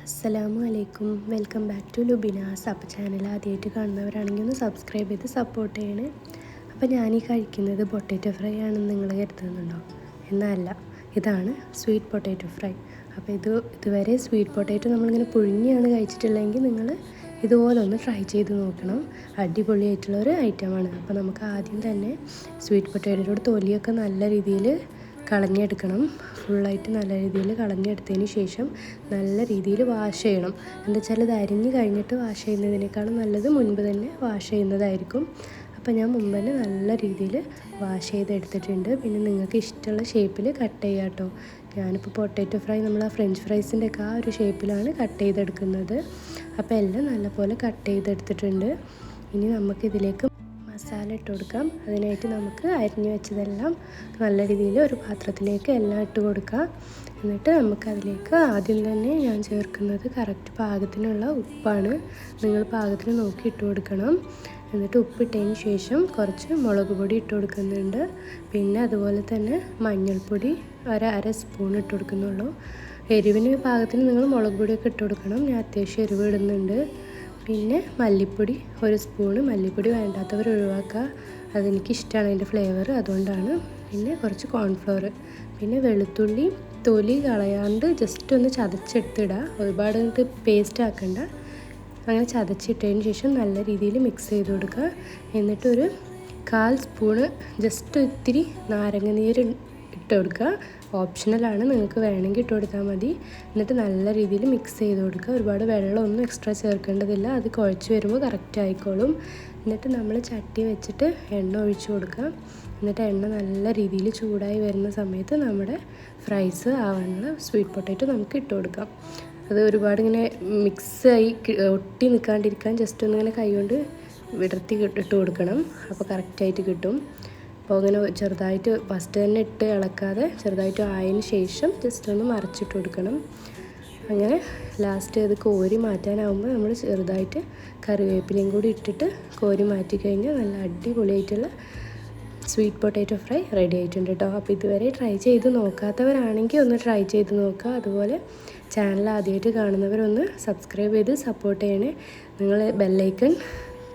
അസ്സലാമു അലൈക്കും. Welcome back to Lubinas. അപ്പോൾ ചാനൽ ആദ്യമായിട്ട് കാണുന്നവരാണെങ്കിൽ ഒന്ന് സബ്സ്ക്രൈബ് ചെയ്ത് സപ്പോർട്ട് ചെയ്യണേ. അപ്പോൾ ഞാനീ കഴിക്കുന്നത് പൊട്ടാറ്റോ ഫ്രൈ ആണെന്ന് നിങ്ങൾ കരുതുന്നുണ്ടോ? എന്നല്ല, ഇതാണ് സ്വീറ്റ് പൊട്ടാറ്റോ ഫ്രൈ. അപ്പോൾ ഇതുവരെ സ്വീറ്റ് പൊട്ടാറ്റോ നമ്മളിങ്ങനെ പുഴുങ്ങിയാണ് കഴിച്ചിട്ടുള്ളതെങ്കിൽ നിങ്ങൾ ഇതുപോലെ ഒന്ന് ട്രൈ ചെയ്ത് നോക്കണം. അടിപൊളിയായിട്ടുള്ളൊരു ഐറ്റമാണ്. അപ്പോൾ നമുക്ക് ആദ്യം തന്നെ സ്വീറ്റ് പൊട്ടാറ്റോയുടെ തൊലിയൊക്കെ നല്ല രീതിയിൽ കളഞ്ഞെടുക്കണം. ഫുള്ളായിട്ട് നല്ല രീതിയിൽ കളഞ്ഞെടുത്തതിന് ശേഷം നല്ല രീതിയിൽ വാഷ് ചെയ്യണം. എന്താ വെച്ചാൽ ഇത് അരിഞ്ഞ് കഴിഞ്ഞിട്ട് വാഷ് ചെയ്യുന്നതിനേക്കാളും നല്ലത് മുൻപ് തന്നെ വാഷ് ചെയ്യുന്നതായിരിക്കും. അപ്പോൾ ഞാൻ മുമ്പ് തന്നെ നല്ല രീതിയിൽ വാഷ് ചെയ്തെടുത്തിട്ടുണ്ട്. പിന്നെ നിങ്ങൾക്ക് ഇഷ്ടമുള്ള ഷേപ്പിൽ കട്ട് ചെയ്യാം കേട്ടോ. ഞാനിപ്പോൾ പൊട്ടാറ്റോ ഫ്രൈ നമ്മൾ ഫ്രഞ്ച് ഫ്രൈസിൻ്റെ ഒക്കെ ആ ഒരു ഷേപ്പിലാണ് കട്ട് ചെയ്തെടുക്കുന്നത്. അപ്പോൾ എല്ലാം നല്ലപോലെ കട്ട് ചെയ്തെടുത്തിട്ടുണ്ട്. ഇനി നമുക്കിതിലേക്ക് മസാല ഇട്ട് കൊടുക്കാം. അതിനായിട്ട് നമുക്ക് അരിഞ്ഞു വെച്ചതെല്ലാം നല്ല രീതിയിൽ ഒരു പാത്രത്തിലേക്ക് എല്ലാം ഇട്ട് കൊടുക്കാം. എന്നിട്ട് നമുക്കതിലേക്ക് ആദ്യം തന്നെ ഞാൻ ചേർക്കുന്നത് കറക്റ്റ് പാകത്തിനുള്ള ഉപ്പാണ്. നിങ്ങൾ പാകത്തിന് നോക്കി ഇട്ട് കൊടുക്കണം. എന്നിട്ട് ഉപ്പിട്ടതിന് ശേഷം കുറച്ച് മുളക് പൊടി ഇട്ട് കൊടുക്കുന്നുണ്ട്. പിന്നെ അതുപോലെ തന്നെ മഞ്ഞൾപ്പൊടി അര സ്പൂൺ ഇട്ട് കൊടുക്കുന്നുള്ളൂ. എരിവിന് പാകത്തിന് നിങ്ങൾ മുളക് പൊടിയൊക്കെ ഇട്ട് കൊടുക്കണം. ഞാൻ അത്യാവശ്യം എരിവ് ഇടുന്നുണ്ട്. പിന്നെ മല്ലിപ്പൊടി 1 സ്പൂണ്. മല്ലിപ്പൊടി വേണ്ടാത്തവർ ഒഴിവാക്കുക. അതെനിക്കിഷ്ടമാണ് അതിൻ്റെ ഫ്ലേവർ, അതുകൊണ്ടാണ്. പിന്നെ കുറച്ച് കോൺഫ്ലവർ. പിന്നെ വെളുത്തുള്ളി തൊലി കളയാണ്ട് ജസ്റ്റ് ഒന്ന് ചതച്ചെടുത്തിടുക. ഒരുപാട് പേസ്റ്റ് ആക്കണ്ട. അങ്ങനെ ചതച്ചിട്ടതിന് ശേഷം നല്ല രീതിയിൽ മിക്സ് ചെയ്ത് കൊടുക്കുക. എന്നിട്ടൊരു 1/4 സ്പൂണ് ജസ്റ്റ് ഇത്തിരി നാരങ്ങ നീര് ഇട്ട് കൊടുക്കുക. ഓപ്ഷണലാണ്, നിങ്ങൾക്ക് വേണമെങ്കിൽ ഇട്ട് കൊടുത്താൽ മതി. എന്നിട്ട് നല്ല രീതിയിൽ മിക്സ് ചെയ്ത് കൊടുക്കുക. ഒരുപാട് വെള്ളമൊന്നും എക്സ്ട്രാ ചേർക്കേണ്ടതില്ല. അത് കുഴച്ച് വരുമ്പോൾ കറക്റ്റ് ആയിക്കോളും. എന്നിട്ട് നമ്മൾ ചട്ടി വെച്ചിട്ട് എണ്ണ ഒഴിച്ച് കൊടുക്കുക. എന്നിട്ട് എണ്ണ നല്ല രീതിയിൽ ചൂടായി വരുന്ന സമയത്ത് നമ്മുടെ ഫ്രൈസ് ആവാനുള്ള സ്വീറ്റ് പൊട്ടാറ്റോ നമുക്ക് ഇട്ട് കൊടുക്കാം. അത് ഒരുപാട് ഇങ്ങനെ മിക്സായി ഒട്ടി നിൽക്കാണ്ടിരിക്കാൻ ജസ്റ്റ് ഒന്നിങ്ങനെ കൈ കൊണ്ട് വിടർത്തി ഇട്ട് കൊടുക്കണം. അപ്പോൾ കറക്റ്റായിട്ട് കിട്ടും. അപ്പോൾ അങ്ങനെ ചെറുതായിട്ട് ഫസ്റ്റ് തന്നെ ഇട്ട് ഇളക്കാതെ ചെറുതായിട്ട് ആയതിന് ശേഷം ജസ്റ്റ് ഒന്ന് മറിച്ചിട്ട് കൊടുക്കണം. അങ്ങനെ ലാസ്റ്റ് അത് കോരി മാറ്റാനാവുമ്പോൾ നമ്മൾ ചെറുതായിട്ട് കറിവേപ്പിലയും കൂടി ഇട്ടിട്ട് കോരി മാറ്റി കഴിഞ്ഞാൽ നല്ല അടിപൊളിയായിട്ടുള്ള സ്വീറ്റ് പൊട്ടാറ്റോ ഫ്രൈ റെഡി ആയിട്ടുണ്ട് കേട്ടോ. അപ്പോൾ ഇതുവരെ ട്രൈ ചെയ്ത് നോക്കാത്തവരാണെങ്കിൽ ഒന്ന് ട്രൈ ചെയ്ത് നോക്കുക. അതുപോലെ ചാനൽ ആദ്യമായിട്ട് കാണുന്നവരൊന്ന് സബ്സ്ക്രൈബ് ചെയ്ത് സപ്പോർട്ട് ചെയ്യണേ. നിങ്ങൾ ബെല്ലൈക്കൺ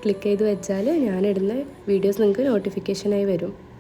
ക്ലിക്ക് ചെയ്ത് വെച്ചാൽ ഞാനിടുന്ന വീഡിയോസ് നിങ്ങൾക്ക് നോട്ടിഫിക്കേഷനായി വരും.